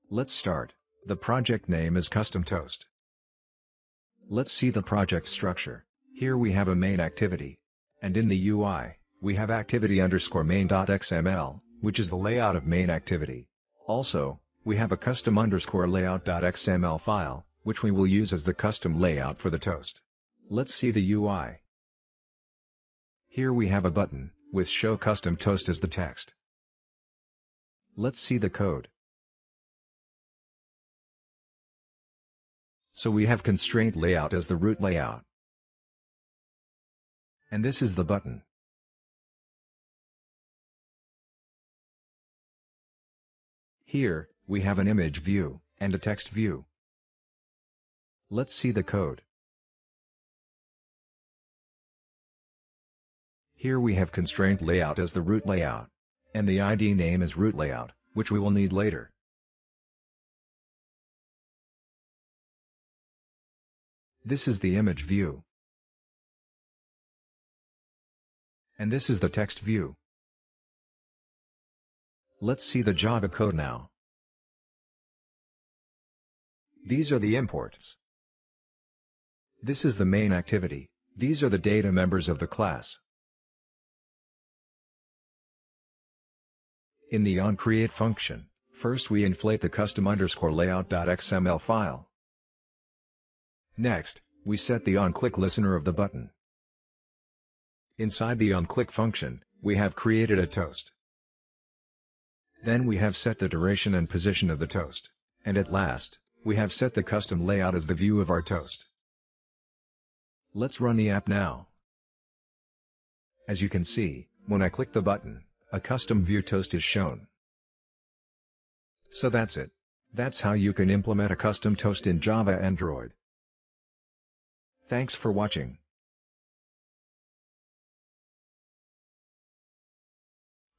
Let's start. The project name is Custom Toast. Let's see the project structure. Here we have a main activity. And in the UI, we have activity_main.xml, which is the layout of main activity. Also, we have a custom_layout.xml file, which we will use as the custom layout for the toast. Let's see the UI. Here we have a button, with Show Custom Toast as the text. Let's see the code. So we have constraint layout as the root layout. And this is the button. Here, we have an image view, and a text view. Let's see the code. Here we have constraint layout as the root layout. And the ID name is root layout, which we will need later. This is the image view. And this is the text view. Let's see the Java code now. These are the imports. This is the main activity. These are the data members of the class. In the onCreate function, first we inflate the custom_layout.xml file. Next, we set the onClick listener of the button. Inside the onClick function, we have created a toast. Then we have set the duration and position of the toast. And at last, we have set the custom layout as the view of our toast. Let's run the app now. As you can see, when I click the button, a custom view toast is shown. So that's it. That's how you can implement a custom toast in Java Android. Thanks for watching.